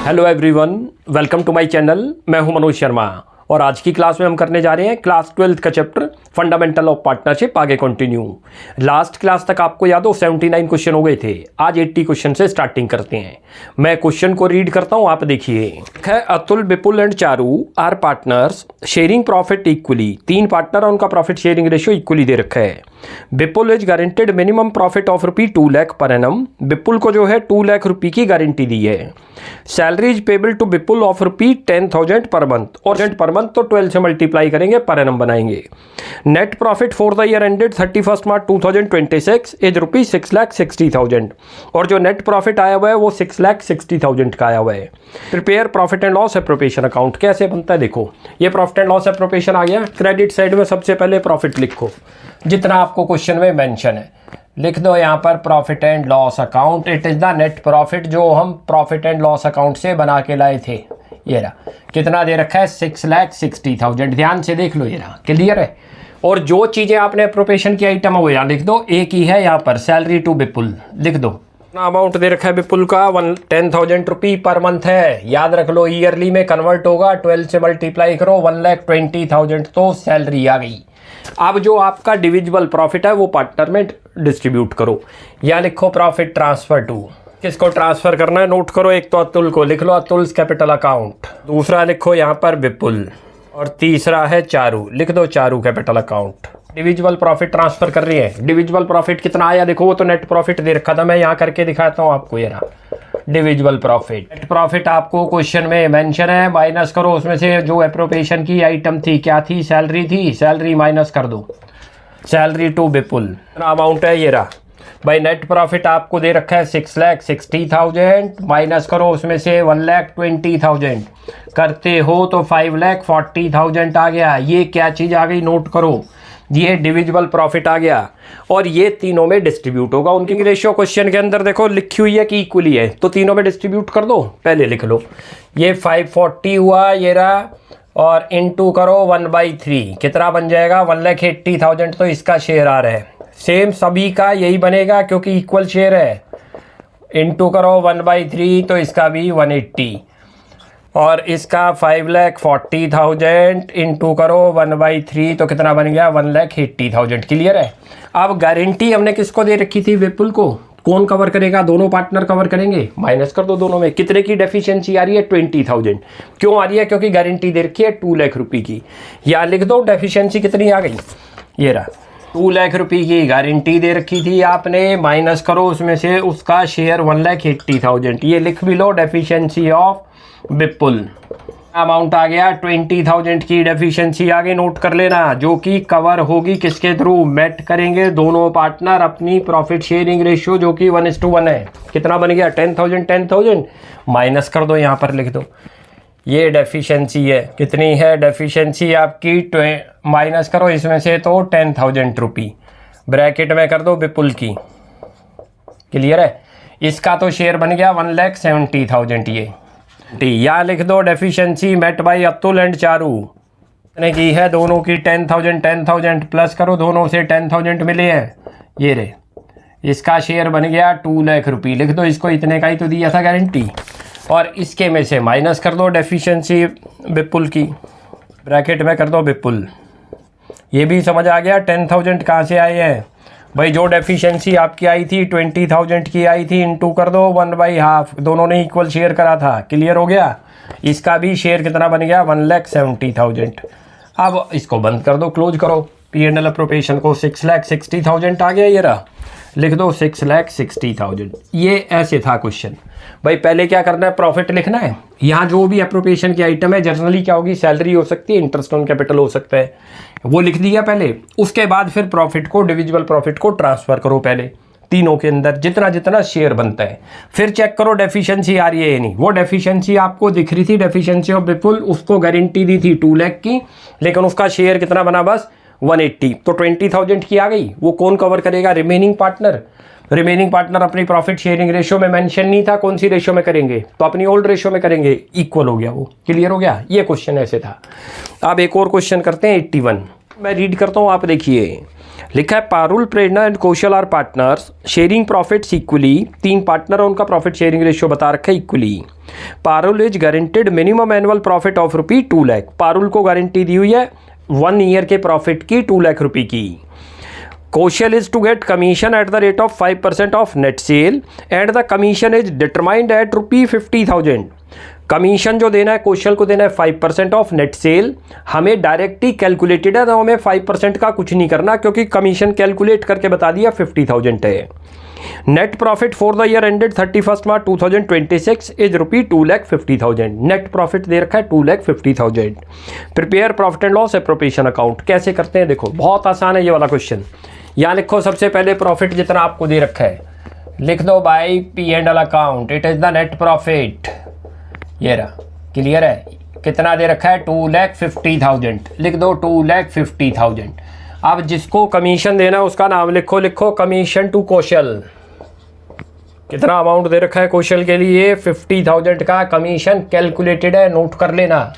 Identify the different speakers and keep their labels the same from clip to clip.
Speaker 1: Hello everyone, welcome to my channel. मैं हूं मनोज शर्मा और आज की क्लास में हम करने जा रहे हैं क्लास 12th का चैप्टर फंडामेंटल ऑफ पार्टनरशिप। आगे कंटिन्यू। लास्ट क्लास तक आपको याद हो 79 क्वेश्चन हो गए थे। आज 80 क्वेश्चन से स्टार्टिंग करते हैं। मैं क्वेश्चन को रीड करता हूं, आप देखिए। Atul, Vipul and Charu are partners sharing profit equally. 3 partner और उनका प्रॉफिट शेयरिंग रेशियो इक्वली दे रखा है। Vipul is guaranteed minimum profit of ₹2 lakh per annum. विपुल को जो है 2 लाख रुपये की गारंटी दी है। Salary is payable to Vipul of ₹10,000 per month, और पर मंथ तो 12 से मल्टीप्लाई करेंगे, पर एनम बनाएंगे। Net profit for the year ended 31 March 2026 is ₹6,60,000, और जो नेट प्रॉफिट आया हुआ है वो 6,60,000 का आया हुआ है। Prepare profit and loss appropriation account. कैसे बनता है देखो, ये प्रॉफिट एंड लॉस एप्रोप्रिएशन आ गया। क्रेडिट साइड में सबसे पहले प्रॉफिट लिखो, जितना आपको क्वेश्चन में मेंशन है लिख दो यहाँ पर। Profit and loss account, it is the net profit जो हम प्रॉफिट एंड लॉस अकाउंट से बना के लाए थे। ये रहा, कितना दे रखा है 6,60,000। ध्यान से देख लो, ये रहा, क्लियर है। और जो चीजें आपने एप्रोप्रिएशन की आइटम है वो यहाँ लिख दो। एक ही है यहाँ पर, सैलरी टू विपुल लिख दो। अमाउंट दे रखा है विपुल का 10,000 रुपये पर मंथ है। याद रख लो, ईयरली में कन्वर्ट होगा, 12 से मल्टीप्लाई करो, 1,20,000 तो सैलरी आ गई। अब जो आपका डिविजिबल प्रॉफिट है वो पार्टनर में डिस्ट्रीब्यूट करो। या लिखो प्रॉफिट ट्रांसफर टू। किसको ट्रांसफर करना है नोट करो। एक तो अतुल को लिख लो, अतुल्स कैपिटल अकाउंट। दूसरा लिखो यहाँ पर विपुल, और तीसरा है चारू, लिख दो Charu capital account. Divisible profit transfer कर रही है। डिविजिबल प्रॉफिट कितना आया देखो, वो तो नेट प्रॉफिट दे रखा था, मैं यहाँ करके दिखाता हूँ आपको। ये रहा डिविजिबल प्रॉफिट। नेट प्रॉफिट आपको क्वेश्चन में मेंशन है, माइनस करो उसमें से जो एप्रोप्रिएशन की आइटम थी, क्या थी, सैलरी थी, सैलरी माइनस कर दो, सैलरी टू विपुल। अमाउंट है ये रहा भाई। नेट प्रॉफिट आपको दे रखा है 6,60,000, माइनस करो उसमें से 1,20,000, करते हो तो 5,40,000 आ गया। ये क्या चीज़ आ गई नोट करो, ये डिविजिबल प्रॉफिट आ गया, और ये तीनों में डिस्ट्रीब्यूट होगा। उनकी रेशियो क्वेश्चन के अंदर देखो लिखी हुई है कि इक्वली है, तो तीनों में डिस्ट्रीब्यूट कर दो। पहले लिख लो, ये 540 हुआ, ये रहा, और इनटू करो 1/3, कितना बन जाएगा 1,80,000, तो इसका शेयर आ रहा है। सेम सभी का यही बनेगा क्योंकि इक्वल शेयर है। इनटू करो 1/3, तो इसका भी 180, और इसका 5,40,000 इंटू करो 1/3, तो कितना बन गया 1,80,000। क्लियर है। अब गारंटी हमने किसको दे रखी थी, विपुल को। कौन कवर करेगा, दोनों पार्टनर कवर करेंगे। माइनस कर दो दोनों में। कितने की डेफिशिएंसी आ रही है 20,000। क्यों आ रही है, क्योंकि गारंटी दे रखी है 2 लाख रुपये की। या लिख दो डेफिशिएंसी कितनी आ गई, ये रहा 2 लाख रुपये की गारंटी दे रखी थी आपने, माइनस करो उसमें से उसका शेयर 1,80,000। ये लिख भी लो डेफिशिएंसी ऑफ विपुल। अमाउंट आ गया 20,000 की डेफिशिएंसी आगे नोट कर लेना, जो कि कवर होगी किसके थ्रू, मेट करेंगे दोनों पार्टनर अपनी प्रॉफिट शेयरिंग रेशियो जो कि 1:1 है। कितना बन गया 10,000 माइनस कर दो, यहाँ पर लिख दो। ये डेफिशिएंसी है, कितनी है डेफिशिएंसी आपकी, माइनस करो इसमें से तो 10,000 रुपये, ब्रैकेट में कर दो विपुल की। क्लियर है। इसका तो शेयर बन गया 1,70,000। ये या लिख दो deficiency met by Atul and Charu, कितने की है, दोनों की 10,000 प्लस करो, दोनों से 10,000 मिले हैं, ये रे। इसका शेयर बन गया 2 लाख रुपये, लिख दो इसको, इतने का ही तो दिया था गारंटी, और इसके में से माइनस कर दो डेफिशिएंसी विपुल की, ब्रैकेट में कर दो विपुल। ये भी समझ आ गया 10,000 कहाँ से आए हैं भाई। जो डेफिशिएंसी आपकी आई थी 20,000 की आई थी, इंटू कर दो 1/2, दोनों ने इक्वल शेयर करा था। क्लियर हो गया। इसका भी शेयर कितना बन गया 1,70,000। अब इसको बंद कर दो, क्लोज करो। P&L एप्रोप्रिएशन को 6,60,000 आ गया, ये रहा, लिख दो 6,60,000। ये ऐसे था क्वेश्चन भाई। पहले क्या करना है, प्रॉफिट लिखना है। यहाँ जो भी एप्रोप्रिएशन की आइटम है जनरली क्या होगी, सैलरी हो सकती है, इंटरेस्ट ऑन कैपिटल हो सकता है, वो लिख दिया पहले। उसके बाद फिर प्रॉफिट को, डिविजिबल प्रॉफिट को ट्रांसफर करो पहले तीनों के अंदर, जितना जितना शेयर बनता है। फिर चेक करो डेफिशिएंसी आ रही है या नहीं। वो डेफिशिएंसी आपको दिख रही थी, डेफिशिएंसी ऑफ विपुल, उसको गारंटी दी थी 2 लाख की, लेकिन उसका शेयर कितना बना बस 180, तो 20,000 की आ गई। वो कौन कवर करेगा, रिमेनिंग पार्टनर। रिमेनिंग पार्टनर अपनी प्रॉफिट शेयरिंग रेशियो में मेंशन नहीं था, कौन सी रेशियो में करेंगे, तो अपनी ओल्ड रेशियो में करेंगे, इक्वल हो गया वो। क्लियर हो गया। ये क्वेश्चन ऐसे था। अब एक और क्वेश्चन करते हैं 81, मैं रीड करता हूँ, आप देखिए। लिखा है Parul, Prerna and Kaushal are partners sharing profits equally. 3 partner उनका प्रॉफिट शेयरिंग रेशियो बता रखा है equally. Parul is guaranteed minimum annual profit of rupee 2 lakh. Parul को गारंटी दी हुई है 1 ईयर के प्रॉफिट की 2 लाख रुपये की। Kaushal is to get commission at the rate of 5% of net sale and the commission is determined at rupee 50,000। Commission जो देना है कौशल को देना है 5% ऑफ नेट सेल। हमें डायरेक्ट ही कैलकुलेटेड है, तो हमें 5% का कुछ नहीं करना क्योंकि कमीशन कैलकुलेट करके बता दिया 50,000 है। Net profit for the year ended 31 March 2026 is rupee 2,50,000। Net profit दे रखा है 2,50,000। Prepare profit and loss appropriation account कैसे करते हैं, देखो बहुत आसान है ये वाला क्वेश्चन। यहाँ लिखो सबसे पहले प्रॉफिट जितना आपको दे रखा है लिख दो by P&L account, it is the net profit. ये रहा, क्लियर है। कितना दे रखा है 2,50,000, लिख दो 2,50,000। अब जिसको कमीशन देना उसका नाम लिखो, लिखो कमीशन टू कौशल। कितना अमाउंट दे रखा है कौशल के लिए 50,000 का कमीशन कैलकुलेटेड है, नोट कर लेना।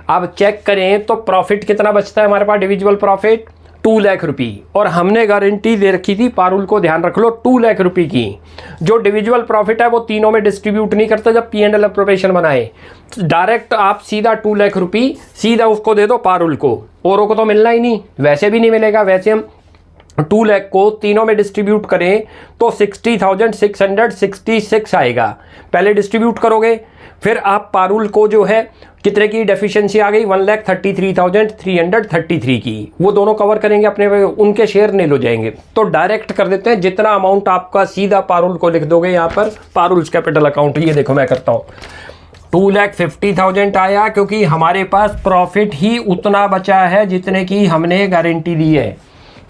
Speaker 1: अब चेक करें तो प्रॉफिट कितना बचता है हमारे पास, डिविजिबल प्रॉफिट 2 लाख रुपये। और हमने गारंटी दे रखी थी पारुल को, ध्यान रख लो 2 लाख रुपये की। जो डिविजिबल प्रॉफिट है वो तीनों में डिस्ट्रीब्यूट नहीं करता जब P&L एप्रोप्रिएशन बनाए। डायरेक्ट आप सीधा 2 लाख रुपये सीधा उसको दे दो पारुल को, औरों को तो मिलना ही नहीं, वैसे भी नहीं मिलेगा। वैसे हम 2 लाख को तीनों में डिस्ट्रीब्यूट करें तो 60,666 आएगा। पहले डिस्ट्रीब्यूट करोगे, फिर आप पारुल को जो है कितने की डेफिशिएंसी आ गई 1,33,333 की, वो दोनों कवर करेंगे अपने, उनके शेयर नील हो जाएंगे। तो डायरेक्ट कर देते हैं, जितना अमाउंट आपका सीधा पारुल को लिख दोगे यहाँ पर पारुल्स कैपिटल अकाउंट। ये देखो मैं करता हूँ 2,50,000 आया क्योंकि हमारे पास प्रॉफिट ही उतना बचा है जितने की हमने गारंटी दी है।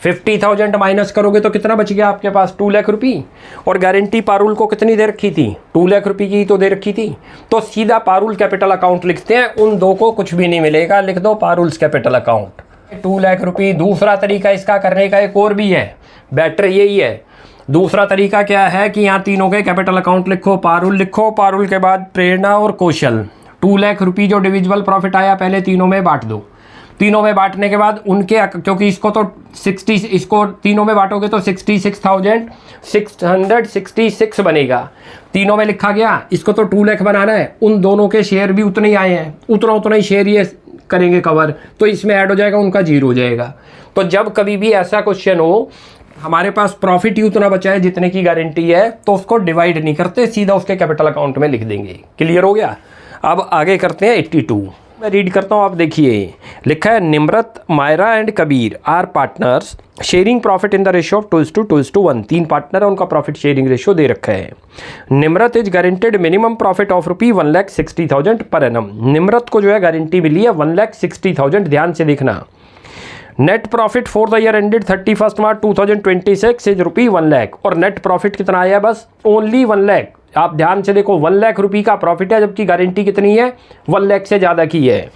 Speaker 1: 50,000 माइनस करोगे तो कितना बच गया आपके पास 2 लाख रुपये। और गारंटी पारुल को कितनी दे रखी थी 2 लाख रुपये की तो दे रखी थी। तो सीधा पारुल कैपिटल अकाउंट लिखते हैं, उन दो को कुछ भी नहीं मिलेगा, लिख दो पारुल्स कैपिटल अकाउंट 2 लाख रुपये। दूसरा तरीका इसका करने का एक और भी है, बेटर यही है। दूसरा तरीका क्या है कि यहाँ तीनों के कैपिटल अकाउंट लिखो, पारुल के बाद प्रेरणा और कौशल। 2 लाख रुपये जो डिविजिबल प्रॉफिट आया पहले तीनों में बांट दो। तीनों में बांटने के बाद उनके, क्योंकि इसको तो 60, इसको तीनों में बांटोगे तो 66,666 बनेगा। तीनों में लिखा गया, इसको तो 2 लाख बनाना है, उन दोनों के शेयर भी उतने ही आए हैं, उतना ही शेयर ये करेंगे कवर, तो इसमें ऐड हो जाएगा, उनका 0 हो जाएगा। तो जब कभी भी ऐसा क्वेश्चन हो हमारे पास प्रॉफिट ही उतना बचा है जितने की गारंटी है, तो उसको डिवाइड नहीं करते, सीधा उसके कैपिटल अकाउंट में लिख देंगे। क्लियर हो गया। अब आगे करते हैं 82। मैं रीड करता हूँ, आप देखिए लिखा है Nimrat, Myra and Kabir are partners sharing profit in the ratio of 2:1। 3 partner है, उनका प्रॉफिट शेयरिंग रेशियो दे रखा है। Nimrat is guaranteed minimum profit of rupee 1,60,000 per annum. Nimrat को जो है गारंटी मिली है 1,60,000, ध्यान से देखना। Net profit for the year ended 31 March 2026 is rupee 1 lakh. और नेट प्रॉफिट कितना आया, बस ओनली 1 लाख। आप ध्यान से देखो 1 लाख रुपये का प्रॉफिट है, जबकि गारंटी कितनी है 1 लाख से ज़्यादा की है।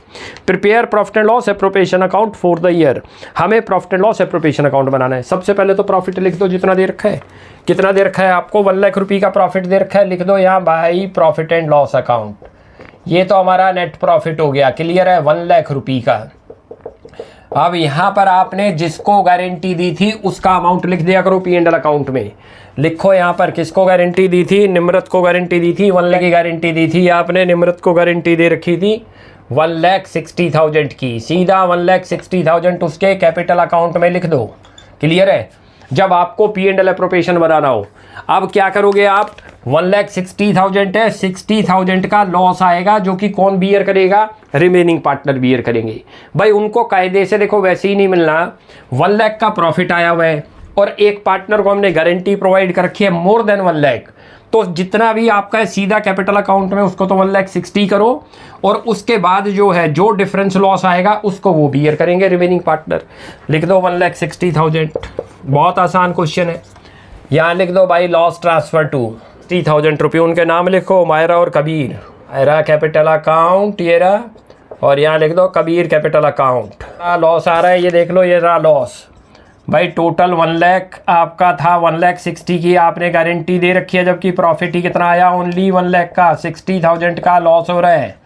Speaker 1: Prepare profit and loss appropriation account for the year. हमें profit and loss appropriation account बनाना है। सबसे पहले तो प्रॉफिट लिख दो जितना दे रखा है। कितना दे रखा है आपको 1 लाख रुपये का प्रॉफिट दे रखा है, लिख दो यहाँ by profit and loss account. ये तो हमारा नेट प्रॉफिट हो गया, क्लियर है 1 लाख रुपये का। अब यहाँ पर आपने जिसको गारंटी दी थी उसका अमाउंट लिख दिया करो P&L अकाउंट में। लिखो यहाँ पर किसको गारंटी दी थी, निम्रत को गारंटी दी थी, 1 लाख की गारंटी दी थी आपने। निम्रत को गारंटी दे रखी थी 1,60,000 की, सीधा 1,60,000 उसके कैपिटल अकाउंट में लिख दो। क्लियर है। जब आपको P&L एप्रोप्रिएशन बनाना हो, अब क्या करोगे आप, 1,60,000 है, 60,000 का लॉस आएगा जो कि कौन बियर करेगा, रिमेनिंग पार्टनर बियर करेंगे। भाई उनको कायदे से देखो वैसे ही नहीं मिलना। 1 लाख का प्रॉफिट आया हुआ है और एक पार्टनर को हमने गारंटी प्रोवाइड कर रखी है मोर देन 1 लाख, तो जितना भी आपका है सीधा कैपिटल अकाउंट में उसको तो 1,60,000 करो, और उसके बाद जो है जो डिफरेंस लॉस आएगा उसको वो बियर करेंगे रिमेनिंग पार्टनर। लिख दो 1,60,000। बहुत आसान क्वेश्चन है। यहाँ लिख दो भाई लॉस ट्रांसफर टू 60,000 रुपये, उनके नाम लिखो मायरा और कबीर। मायरा कैपिटल अकाउंट ये रहा, और यहाँ लिख दो कबीर कैपिटल अकाउंट। लॉस आ रहा है, ये देख लो, ये रहा लॉस। भाई टोटल 1 लाख आपका था, 1,60,000 की आपने गारंटी दे रखी है, जबकि प्रॉफिट ही कितना आया, ओनली 1 लाख का। 60,000 का लॉस हो रहा है,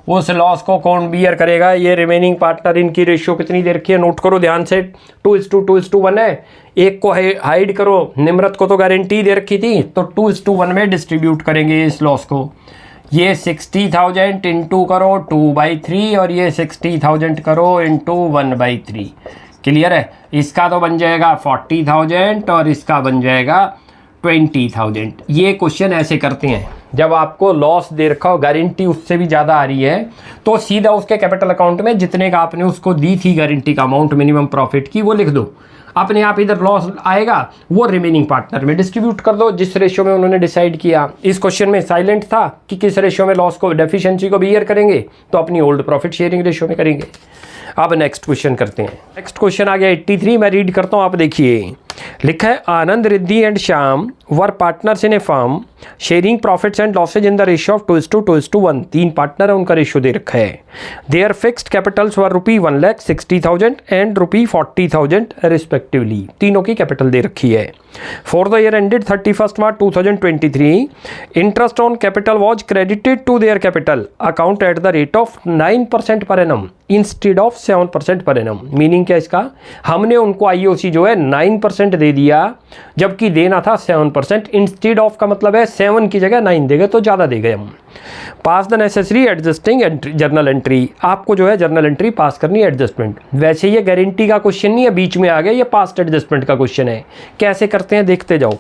Speaker 1: उस लॉस को कौन बियर करेगा? ये रिमेनिंग पार्टनर। इनकी रेशियो कितनी दे रखी है, नोट करो ध्यान से, 2:2:1 है। एक को हाइड करो, निम्रत को तो गारंटी दे रखी थी, तो 2:1 में डिस्ट्रीब्यूट करेंगे इस लॉस को। ये 60,000 इंटू करो 2/3 और ये 60,000 करो इंटू 1/3। क्लियर है? इसका तो बन जाएगा 40,000 और इसका बन जाएगा 20,000। ये क्वेश्चन ऐसे करते हैं, जब आपको लॉस दे रखा हो, गारंटी उससे भी ज़्यादा आ रही है, तो सीधा उसके कैपिटल अकाउंट में जितने का आपने उसको दी थी गारंटी का अमाउंट मिनिमम प्रॉफिट की, वो लिख दो। अपने आप इधर लॉस आएगा, वो रिमेनिंग पार्टनर में डिस्ट्रीब्यूट कर दो जिस रेशियो में उन्होंने डिसाइड किया। इस क्वेश्चन में साइलेंट था कि किस रेशियो में लॉस को, डेफिशिएंसी को बियर करेंगे, तो अपनी ओल्ड प्रॉफिट शेयरिंग रेशियो में करेंगे। अब नेक्स्ट क्वेश्चन करते हैं। नेक्स्ट क्वेश्चन आ गया 83, मैं रीड करता हूँ, आप देखिए। लिखा है, Anand, Riddhi and Shyam were partners in a firm sharing profits and losses in the ratio of 2:2:1। 3 partner है, उनका रेशियो दे रखा है। Their fixed capitals were ₹1,60,000 and ₹40,000 respectively. तीनों की कैपिटल दे रखी है। For the year ended 31 March 2023, interest on capital was credited to their capital account at the rate of 9% per annum instead of 7% per annum. Meaning क्या इसका? हमने उनको IOC जो है 9% दे दिया, जबकि देना था 7%। इंस्टेड ऑफ का मतलब है 7 की जगह 9 देंगे तो ज़्यादा दे गए हम। Pass the necessary adjusting journal entry. आपको जो है जर्नल एंट्री पास करनी है, एडजस्टमेंट। वैसे ये गारंटी का क्वेश्चन नहीं है, बीच में आ गया, ये पास्ट एडजस्टमेंट का क्वेश्चन है। कैसे करते हैं देखते जाओ।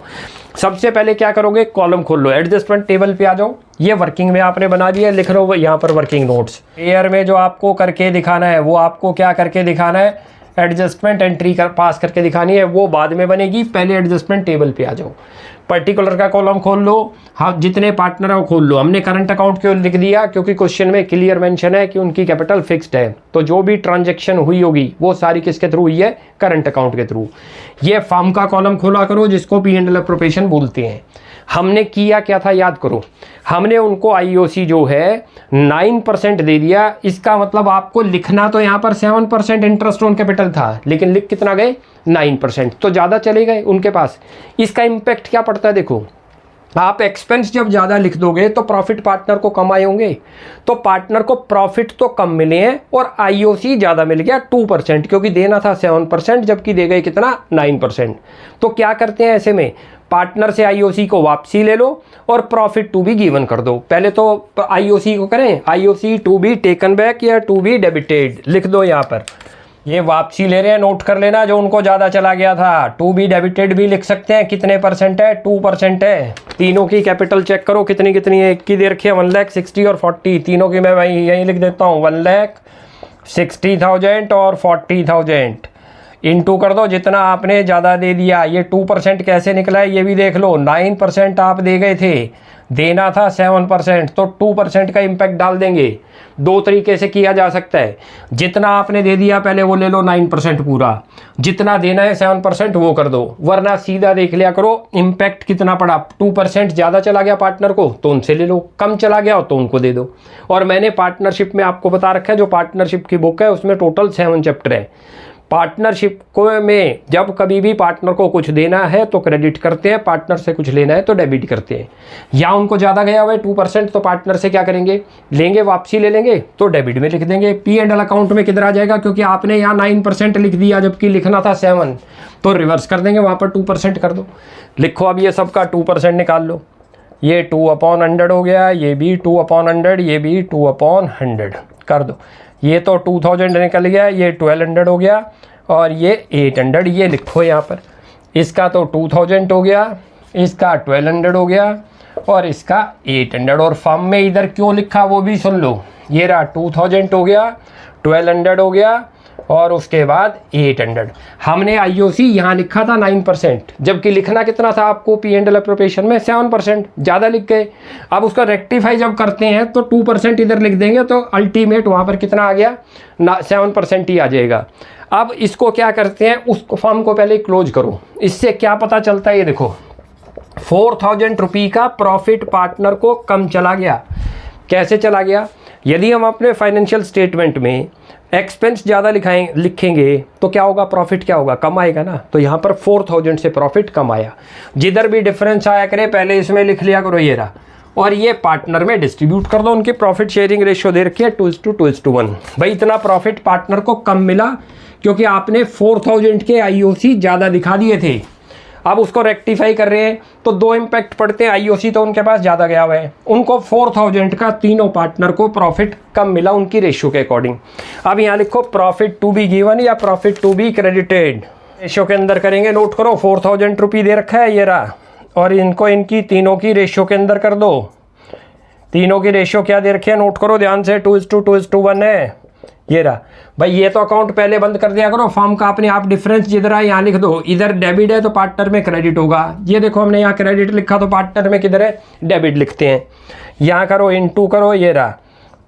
Speaker 1: सबसे पहले क्या करोगे, कॉलम खोल लो, एडजस्टमेंट टेबल पे आ जाओो। ये वर्किंग में आपने बना दिया, लिख लो यहाँ पर वर्किंग नोट्स। एयर में जो आपको करके दिखाना है, वो आपको क्या करके दिखाना है, एडजस्टमेंट एंट्री पास करके दिखानी है, वो बाद में बनेगी। पहले एडजस्टमेंट टेबल पे आ जाओ, पर्टिकुलर का कॉलम खोल लो। हाँ, जितने पार्टनर है वो खोल लो। हमने करंट अकाउंट क्यों लिख दिया? क्योंकि क्वेश्चन में क्लियर मेंशन है कि उनकी कैपिटल फिक्स्ड है, तो जो भी ट्रांजैक्शन हुई होगी वो सारी किसके थ्रू हुई है? करंट अकाउंट के थ्रू। ये फर्म का कॉलम खोला करो, जिसको P&L एप्रोप्रिएशन बोलते हैं। हमने किया क्या था याद करो, हमने उनको आईओसी जो है 9% दे दिया। इसका मतलब आपको लिखना तो यहाँ पर 7% इंटरेस्ट ऑन कैपिटल था, लेकिन लिख कितना गए? 9%, तो ज़्यादा चले गए उनके पास। इसका इम्पैक्ट क्या पड़ता है देखो, आप एक्सपेंस जब ज़्यादा लिख दोगे तो प्रॉफिट पार्टनर को कम आए होंगे, तो पार्टनर को प्रॉफिट तो कम मिले हैं और आईओसी ज़्यादा मिल गया 2%, क्योंकि देना था 7% जबकि दे गए कितना? 9%। तो क्या करते हैं ऐसे में, पार्टनर से आईओसी को वापसी ले लो और प्रॉफिट टू बी गिवन कर दो। पहले तो आईओसी को करें, IOC to be taken back या टू बी डेबिटेड लिख दो यहाँ पर। ये वापसी ले रहे हैं, नोट कर लेना, जो उनको ज़्यादा चला गया था। टू बी डेबिटेड भी लिख सकते हैं। कितने परसेंट है? 2% है। तीनों की कैपिटल चेक करो कितनी कितनी है। एक की दे रखी है 1,60,000 और 40। तीनों की मैं वही यहीं लिख देता हूँ, 1,60,000 और 40,000 इंटू कर दो जितना आपने ज़्यादा दे दिया। ये 2% कैसे निकला है ये भी देख लो। 9% आप दे गए थे, देना था 7%, तो 2% का इम्पैक्ट डाल देंगे। दो तरीके से किया जा सकता है, जितना आपने दे दिया पहले वो ले लो 9% पूरा, जितना देना है 7% वो कर दो, वरना सीधा देख लिया करो इम्पैक्ट कितना पड़ा। 2% ज़्यादा चला गया पार्टनर को तो उनसे ले लो, कम चला गया तो उनको दे दो। और मैंने पार्टनरशिप में आपको बता रखा है, जो पार्टनरशिप की बुक है उसमें टोटल 7 चैप्टर है। पार्टनरशिप को में जब कभी भी पार्टनर को कुछ देना है तो क्रेडिट करते हैं, पार्टनर से कुछ लेना है तो डेबिट करते हैं। या उनको ज़्यादा गया हुआ है 2%, तो पार्टनर से क्या करेंगे, लेंगे, वापसी ले लेंगे तो डेबिट में लिख देंगे। P&L अकाउंट में किधर आ जाएगा, क्योंकि आपने यहाँ 9% लिख दिया जबकि लिखना था 7, तो रिवर्स कर देंगे, वहाँ पर 2% कर दो। लिखो अब ये सबका 2% निकाल लो। ये 2/100 हो गया, ये भी 2/100, ये भी 2/100 कर दो। ये तो 2000 निकल गया, ये 1200 हो गया और ये 800। ये लिखो यहाँ पर, इसका तो 2000 हो गया, इसका 1200 हो गया और इसका 800। और फॉर्म में इधर क्यों लिखा वो भी सुन लो। ये रहा 2000 हो गया, 1200 हो गया और उसके बाद 800। हमने आईओसी यहाँ लिखा था 9%, जबकि लिखना कितना था आपको P&L एप्रोप्रिएशन में 7%, ज़्यादा लिख गए। अब उसका रेक्टिफाई जब करते हैं तो 2% इधर लिख देंगे, तो अल्टीमेट वहाँ पर कितना आ गया, 7% ही आ जाएगा। अब इसको क्या करते हैं, उस फॉर्म को पहले क्लोज करो। इससे क्या पता चलता है, ये देखो 4000 रुपये का प्रॉफिट पार्टनर को कम चला गया। कैसे चला गया, यदि हम अपने फाइनेंशियल स्टेटमेंट में एक्सपेंस ज़्यादा लिखेंगे तो क्या होगा, प्रॉफिट क्या होगा, कम आएगा ना। तो यहाँ पर 4000 से प्रॉफिट कम आया। जिधर भी डिफरेंस आया करे पहले इसमें लिख लिया करो, ये रहा, और ये पार्टनर में डिस्ट्रीब्यूट कर दो। उनकी प्रॉफिट शेयरिंग रेशियो दे रखी है 2:2:1। भाई इतना प्रॉफिट पार्टनर को कम मिला क्योंकि आपने 4000 के आईओसी ज़्यादा दिखा दिए थे। अब उसको रेक्टिफाई कर रहे हैं तो दो इम्पैक्ट पड़ते हैं। आईओसी तो उनके पास ज़्यादा गया हुआ है, उनको 4000 का तीनों पार्टनर को प्रॉफिट कम मिला उनकी रेशियो के अकॉर्डिंग। अब यहाँ लिखो प्रॉफिट टू बी गिवन या profit to be credited. Ratio के अंदर करेंगे, नोट करो 4000 रुपये दे रखा है ये रहा, और इनको इनकी तीनों की रेशियो के अंदर कर दो। तीनों की रेशियो क्या दे रखी है, नोट करो ध्यान से, 2:2:1 है ये रहा। भाई ये तो अकाउंट पहले बंद कर दिया करो फॉर्म का अपने आप। डिफरेंस जिधर है यहाँ लिख दो, इधर डेबिट है तो पार्टनर में क्रेडिट होगा। ये देखो हमने यहाँ क्रेडिट लिखा तो पार्टनर में किधर है, डेबिट लिखते हैं। यहाँ करो इनटू करो, ये रहा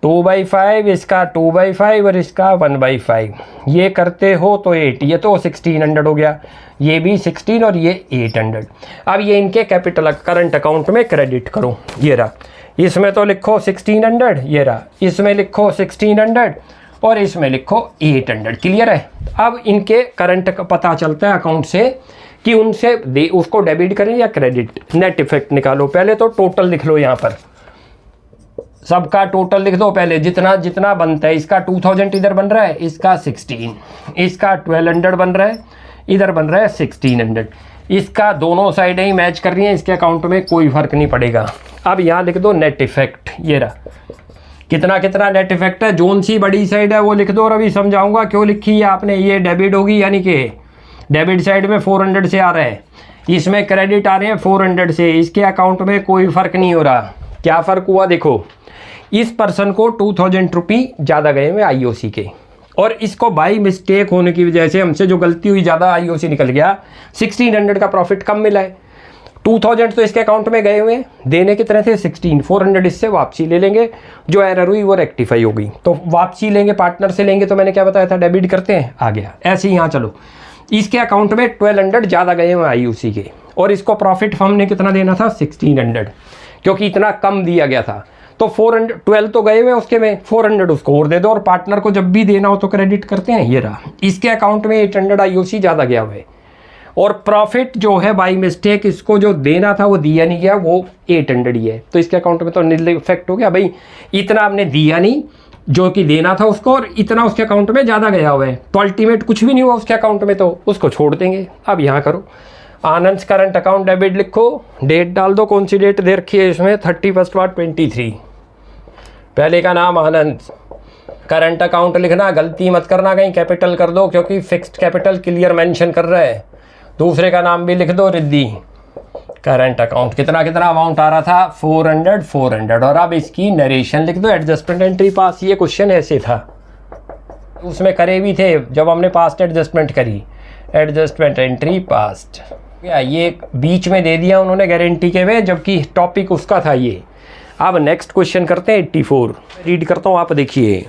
Speaker 1: 2/5, इसका 2/5 और इसका 1/5। ये करते हो तो 8, ये तो 1600 हो गया, ये भी 16 और ये 800। अब ये इनके कैपिटल करंट अकाउंट में क्रेडिट करो, ये रहा। इसमें तो लिखो 1600, ये रहा, इसमें लिखो 1600 और इसमें लिखो 800। क्लियर है। अब इनके करंट का पता चलता है अकाउंट से कि उनसे उसको डेबिट करें या क्रेडिट। नेट इफेक्ट निकालो, पहले तो टोटल लिख लो, यहाँ पर सबका टोटल लिख दो पहले, जितना जितना बनता है। इसका 2000 इधर बन रहा है, इसका 16, इसका 1200 बन रहा है, इधर बन रहा है 1600। इसका दोनों साइडें ही मैच कर रही हैं, इसके अकाउंट में कोई फर्क नहीं पड़ेगा। अब यहाँ लिख दो नेट इफेक्ट, ये रहा। कितना कितना नेट इफेक्ट है, जोन सी बड़ी साइड है वो लिख दो और अभी समझाऊंगा क्यों लिखी है आपने। ये डेबिट होगी, यानी कि डेबिट साइड में 400 से आ रहा है, इसमें क्रेडिट आ रहे हैं 400 से। इसके अकाउंट में कोई फ़र्क नहीं हो रहा। क्या फ़र्क हुआ देखो, इस पर्सन को 2000 रुपये ज़्यादा गए हुए आईओसी के, और इसको बाई मिस्टेक होने की वजह से हमसे जो गलती हुई ज़्यादा आईओसी निकल गया, 1600 का प्रॉफिट कम मिला है। 2000 तो इसके अकाउंट में गए हुए हैं, देने की तरह थे 16, 400 इससे वापसी ले लेंगे। जो एरर हुई वो रेक्टिफाई हो गई, तो वापसी लेंगे, पार्टनर से लेंगे। तो मैंने क्या बताया था, डेबिट करते हैं, आ गया। ऐसे ही यहाँ चलो, इसके अकाउंट में 1200 ज़्यादा गए हुए आईओसी के, और इसको प्रॉफिट फर्म ने कितना देना था, 1600, क्योंकि इतना कम दिया गया था। तो 412 तो गए हुए उसके में, 400 उसको और दे दो, और पार्टनर को जब भी देना हो तो क्रेडिट करते हैं। ये रहा, इसके अकाउंट में 800 आईओसी ज़्यादा गया हुआ है, और प्रॉफिट जो है बाई मिस्टेक इसको जो देना था वो दिया नहीं गया, वो 800 ही है। तो इसके अकाउंट में तो नील इफेक्ट हो गया। भाई इतना आपने दिया नहीं जो कि देना था उसको, और इतना उसके अकाउंट में ज़्यादा गया हुआ है, तो अल्टीमेट कुछ भी नहीं हुआ उसके अकाउंट में, तो उसको छोड़ देंगे। अब यहाँ करो, आनंद करंट अकाउंट डेबिट लिखो, डेट डाल दो, कौन सी डेट दे रखी है इसमें, 31/23। पहले का नाम आनंद, करंट अकाउंट लिखना, गलती मत करना कहीं कैपिटल कर दो, क्योंकि फिक्स्ड कैपिटल क्लियर मेंशन कर रहा है। दूसरे का नाम भी लिख दो, रिद्धि। करंट अकाउंट कितना कितना अमाउंट आ रहा था, 400। और अब इसकी नरेशन लिख दो, एडजस्टमेंट एंट्री पास। ये क्वेश्चन ऐसे था, उसमें करे भी थे जब हमने पास्ट एडजस्टमेंट करी, एडजस्टमेंट एंट्री पास्ट। ये बीच में दे दिया उन्होंने गारंटी के में, जबकि टॉपिक उसका था ये। अब नेक्स्ट क्वेश्चन करते हैं 84। रीड करता हूँ, आप देखिए।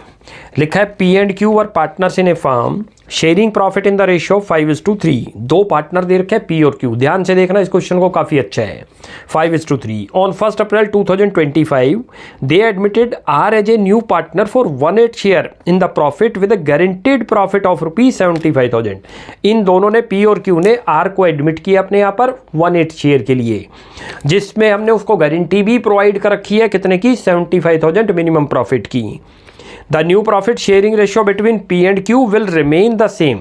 Speaker 1: लिखा है P&Q और partners in a firm sharing profit in the ratio 5:3। दो पार्टनर दे रखे हैं P और Q। ध्यान से देखना, इस क्वेश्चन को, काफ़ी अच्छा है। 5:3 on 1 April 2025 they admitted R as a new partner for 1/8 share in the profit with a guaranteed profit of ₹75,000। इन दोनों ने, P और Q ने, R को एडमिट किया अपने यहाँ पर 1/8 शेयर के लिए, जिसमें हमने उसको गारंटी भी प्रोवाइड कर रखी है कितने की, 75,000 मिनिमम प्रॉफिट की। The new profit sharing ratio between P and Q will remain the same.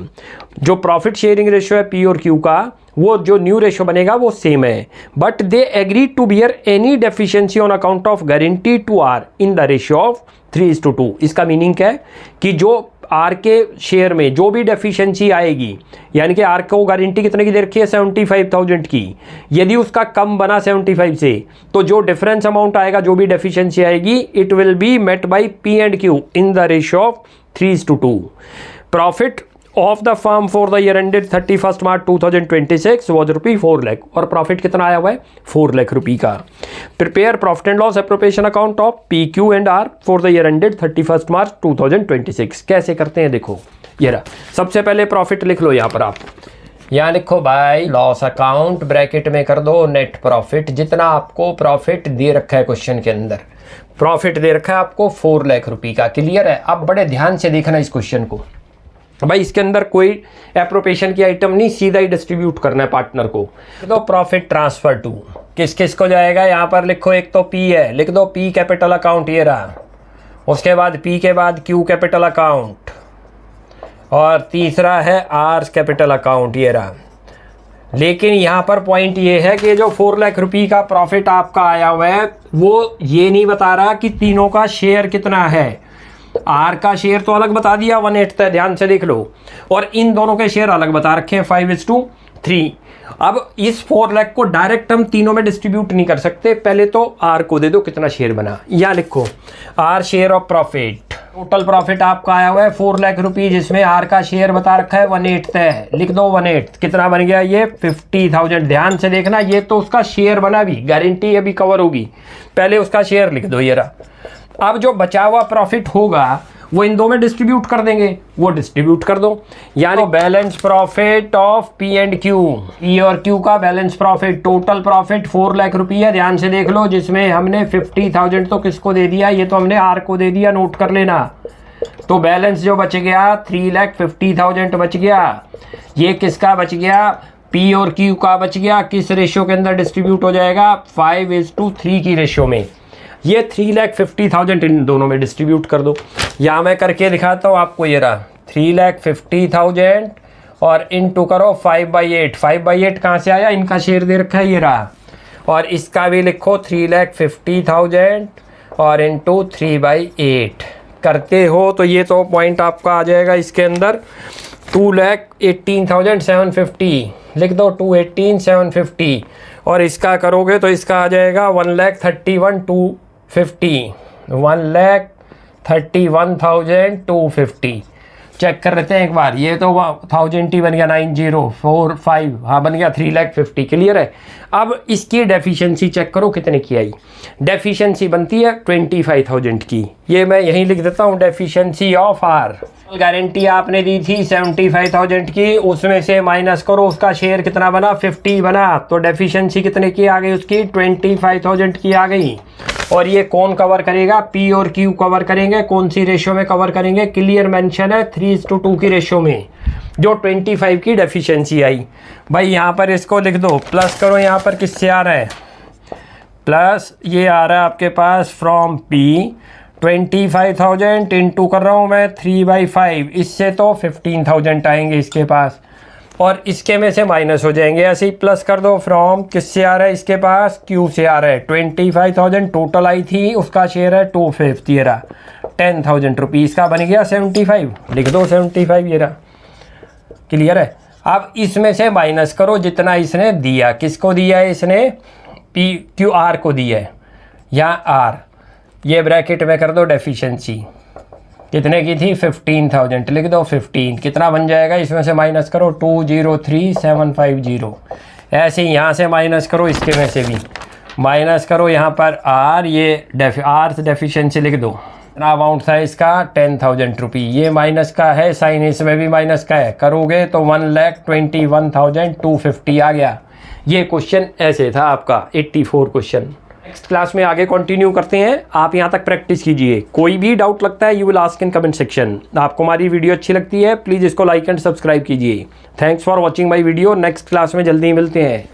Speaker 1: जो प्रॉफिट शेयरिंग रेशियो है P और Q का, वो जो न्यू रेशियो बनेगा वो सेम है। But they agree to bear any deficiency on account of guarantee to R in the ratio of 3:2। इसका मीनिंग क्या है कि जो R के शेयर में जो भी डेफिशिएंसी आएगी, यानी कि R को गारंटी कितने की दे रखी है, 75,000 की। यदि उसका कम बना 75 से, तो जो डिफरेंस अमाउंट आएगा, जो भी डेफिशिएंसी आएगी, it will be met by P and Q in the ratio of 3:2। Profit of the firm for the year ended 31 March 2026 was ₹4 lakh. और प्रॉफिट कितना आया हुआ है, 4 लाख रुपये का। Prepare profit and loss appropriation account of P, Q and R for the year ended 31 March 2026। कैसे करते हैं देखो, ये रहा। सबसे पहले प्रॉफिट लिख लो यहाँ पर, आप यहाँ लिखो बाय लॉस अकाउंट, ब्रैकेट में कर दो नेट प्रॉफिट। जितना आपको प्रॉफिट दे रखा है क्वेश्चन के अंदर, प्रॉफिट दे रखा है आपको 4 लाख रुपये का। क्लियर है। अब बड़े ध्यान से देखना इस क्वेश्चन को। भाई इसके अंदर कोई एप्रोप्रिएशन की आइटम नहीं, सीधा ही डिस्ट्रीब्यूट करना है पार्टनर को। तो प्रॉफिट ट्रांसफर टू किस किस को जाएगा, यहाँ पर लिखो, एक तो पी है, लिख दो पी कैपिटल अकाउंट, ये रहा। उसके बाद पी के बाद क्यू कैपिटल अकाउंट, और तीसरा है आर कैपिटल अकाउंट, ये रहा। लेकिन यहाँ पर पॉइंट ये है कि जो 4 लाख रुपये का प्रॉफिट आपका आया हुआ है वो ये नहीं बता रहा कि तीनों का शेयर कितना है। आर का शेयर तो अलग बता दिया 1/8 है, ध्यान से देख लो, और इन दोनों के शेयर अलग बता रखे हैं 5:3। अब इस 4 लाख को डायरेक्ट हम तीनों में डिस्ट्रीब्यूट नहीं कर सकते, पहले तो आर को दे दो कितना शेयर बना, या लिखो R share of profit. Total profit आपका आया हुआ है 4 लाख रुपये, जिसमें आर का शेयर बता रखा है 1/8 है, लिख दो 1/8। कितना बन गया ये 50,000। ध्यान से देखना, ये तो उसका शेयर बना, भी गारंटी अभी कवर होगी, पहले उसका शेयर लिख दो, ये रहा। अब जो बचा हुआ प्रॉफिट होगा वो इन दो में डिस्ट्रीब्यूट कर देंगे, वो डिस्ट्रीब्यूट कर दो। यानी balance profit of P and Q, E और क्यू का balance profit, total profit 4 lakh रुपये है, ध्यान से देख लो, जिसमें हमने 50,000 तो किसको दे दिया, ये तो हमने आर को दे दिया, नोट कर लेना। तो बैलेंस जो बच गया 3,50,000 बच गया, ये किसका बच गया, पी और क्यू का बच गया। किस रेशियो के अंदर डिस्ट्रीब्यूट हो जाएगा, 5:3 की रेशियो में। ये 3,50,000 इन दोनों में डिस्ट्रीब्यूट कर दो। यहाँ मैं करके दिखाता हूँ आपको, ये रहा 3,50,000 और इनटू करो 5/8। 5/8 कहाँ से आया, इनका शेयर दे रखा है, ये रहा। और इसका भी लिखो 3,50,000 और इनटू 3/8 करते हो तो ये तो पॉइंट आपका आ जाएगा इसके अंदर 2,18,750, लिख दो 218,750। और इसका करोगे तो इसका आ जाएगा 1,31,250, 1,31,250। चेक कर लेते हैं एक बार, ये तो 1000 ही बन गया, 9045, हाँ बन गया 3,50,000। क्लियर है। अब इसकी डेफिशिएंसी चेक करो कितने की आई। डेफिशिएंसी बनती है 25,000 की, ये मैं यहीं लिख देता हूँ, डेफिशिएंसी ऑफ आर। गारंटी आपने दी थी 75,000 की, उसमें से माइनस करो, उसका शेयर कितना बना, 50 बना, तो डेफिशिएंसी कितने की आ गई उसकी, 25,000 की आ गई। और ये कौन कवर करेगा, पी और क्यू कवर करेंगे। कौन सी रेशियो में कवर करेंगे, क्लियर मेंशन है 3:2 की रेशियो में, जो 25 की डेफिशिएंसी आई। भाई यहाँ पर इसको लिख दो, प्लस करो, यहाँ पर किससे आ रहा है, प्लस ये आ रहा है आपके पास फ्रॉम पी 25,000 इंटू कर रहा हूँ मैं 3/5, इससे तो 15,000 आएंगे इसके पास, और इसके में से माइनस हो जाएंगे, ऐसे ही प्लस कर दो फ्रॉम किससे आ रहा है इसके पास, क्यू से आ रहा है। 25,000 टोटल आई थी, उसका शेयर है 250, ये रहा 10,000 रुपीज़ का बन गया 75, लिख दो 75, ये रहा। क्लियर है। अब इसमें से माइनस करो जितना इसने दिया, किसको दिया है इसने, पी क्यू आर को दिया है, यहाँ आर, ये ब्रैकेट में कर दो डेफिशिएंसी कितने की थी 15,000, लिख दो 15, कितना बन जाएगा, इसमें से माइनस करो 203,750, ऐसे ही यहाँ से माइनस करो, इसके में से भी माइनस करो, यहाँ पर आर, ये आर डेफिशिएंसी लिख दो, कितना अमाउंट था इसका 10,000 रुपये, ये माइनस का है साइन, इसमें भी माइनस का है, करोगे तो 1,21,250 आ गया। ये क्वेश्चन ऐसे था आपका 84 क्वेश्चन। नेक्स्ट क्लास में आगे कंटिन्यू करते हैं, आप यहाँ तक प्रैक्टिस कीजिए। कोई भी डाउट लगता है you will ask in comment section. आपको हमारी वीडियो अच्छी लगती है प्लीज़ इसको लाइक एंड सब्सक्राइब कीजिए। Thanks for watching my video. Next class में जल्दी मिलते हैं।